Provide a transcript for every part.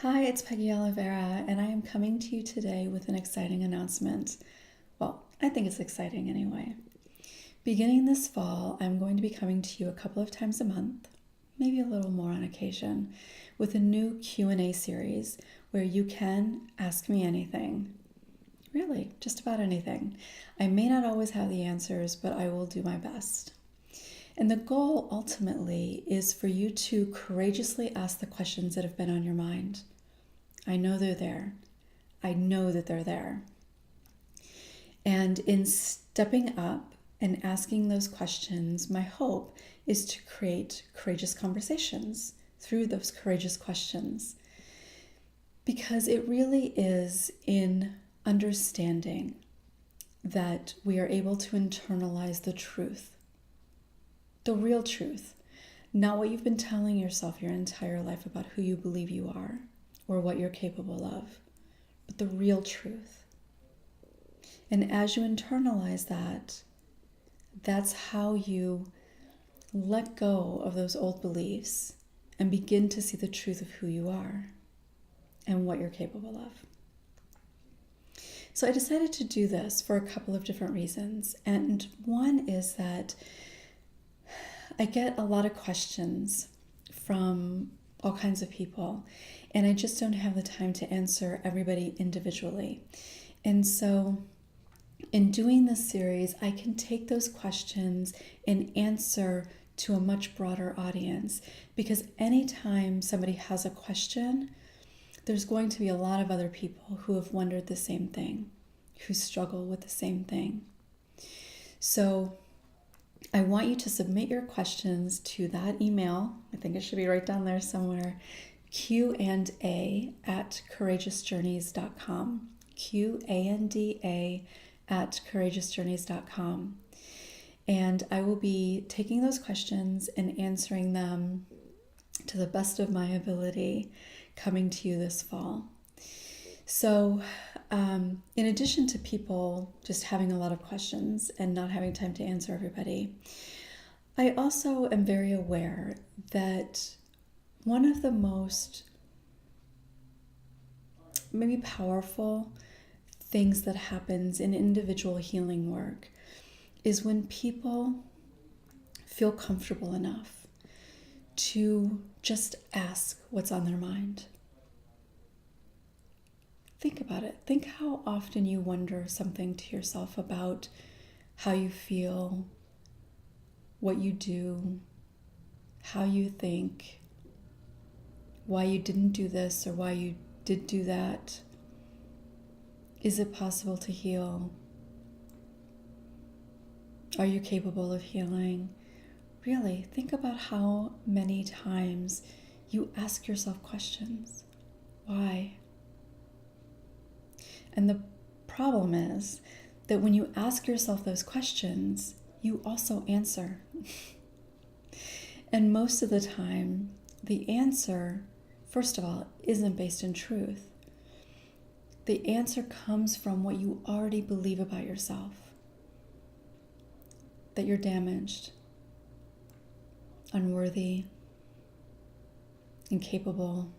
Hi, it's Peggy Oliveira, and I am coming to you today with an exciting announcement. Well, I think it's exciting anyway. Beginning this fall, I'm going to be coming to you a couple of times a month, maybe a little more on occasion, with a new Q&A series where you can ask me anything. Really, just about anything. I may not always have the answers, but I will do my best. And the goal ultimately is for you to courageously ask the questions that have been on your mind. I know they're there. I know that they're there. And in stepping up and asking those questions, my hope is to create courageous conversations through those courageous questions. Because it really is in understanding that we are able to internalize the truth. The real truth, not what you've been telling yourself your entire life about who you believe you are or what you're capable of, but the real truth. And as you internalize that, that's how you let go of those old beliefs and begin to see the truth of who you are and what you're capable of. So I decided to do this for a couple of different reasons. And one is that I get a lot of questions from all kinds of people, and I just don't have the time to answer everybody individually. And so in doing this series, I can take those questions and answer to a much broader audience, because anytime somebody has a question, there's going to be a lot of other people who have wondered the same thing, who struggle with the same thing. So I want you to submit your questions to that email. I think it should be right down there somewhere. QandA@courageousjourneys.com. QandA@courageousjourneys.com. And I will be taking those questions and answering them to the best of my ability, coming to you this fall. So in addition to people just having a lot of questions and not having time to answer everybody, I also am very aware that one of the most maybe powerful things that happens in individual healing work is when people feel comfortable enough to just ask what's on their mind. Think about it. Think how often you wonder something to yourself about how you feel, what you do, how you think, why you didn't do this or why you did do that. Is it possible to heal? Are you capable of healing? Really, think about how many times you ask yourself questions. Why? And the problem is that when you ask yourself those questions, you also answer. And most of the time, the answer, first of all, isn't based in truth. The answer comes from what you already believe about yourself. That you're damaged, unworthy, incapable,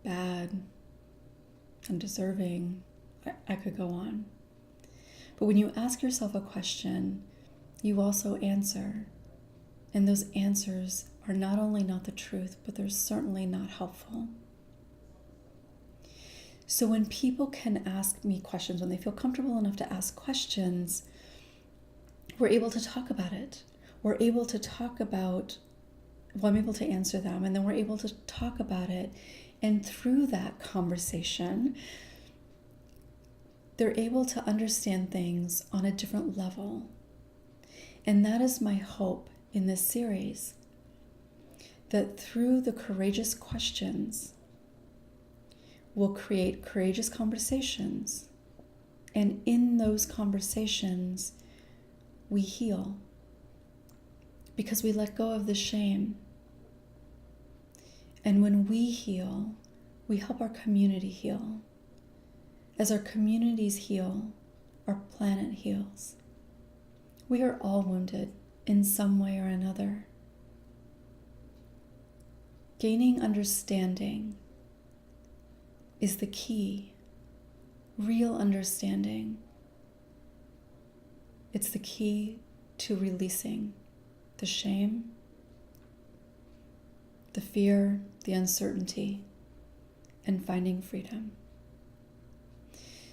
bad, undeserving. I could go on. But when you ask yourself a question, you also answer. And those answers are not only not the truth, but they're certainly not helpful. So when people can ask me questions, when they feel comfortable enough to ask questions, we're able to talk about it. We're able to talk about, well, I'm able to answer them, and then we're able to talk about it. And through that conversation, they're able to understand things on a different level. And that is my hope in this series, that through the courageous questions, we'll create courageous conversations. And in those conversations, we heal because we let go of the shame. And when we heal, we help our community heal. As our communities heal, our planet heals. We are all wounded in some way or another. Gaining understanding is the key. Real understanding. It's the key to releasing the shame, the fear, the uncertainty, and finding freedom.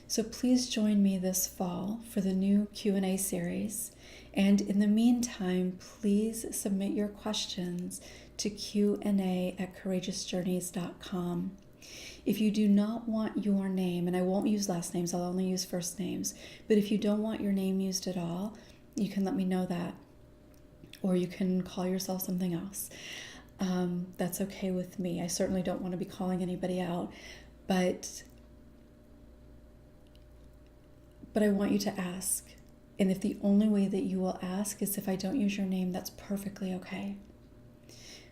So please join me this fall for the new Q&A series. And in the meantime, please submit your questions to QandA@courageousjourneys.com. If you do not want your name, and I won't use last names, I'll only use first names, but if you don't want your name used at all, you can let me know that. Or you can call yourself something else. That's okay with me. I certainly don't want to be calling anybody out, but I want you to ask. And if the only way that you will ask is if I don't use your name, that's perfectly okay.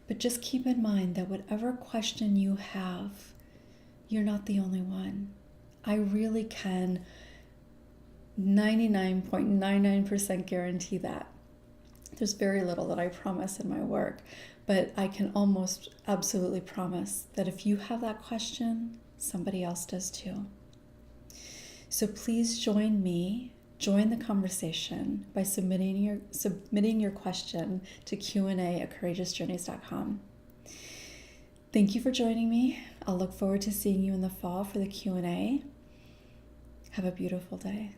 But just keep in mind that whatever question you have, you're not the only one. I really can 99.99% guarantee that. There's very little that I promise in my work, but I can almost absolutely promise that if you have that question, somebody else does too. So please join me, join the conversation by submitting your question to QandA@courageousjourneys.com. Thank you for joining me. I'll look forward to seeing you in the fall for the Q&A. Have a beautiful day.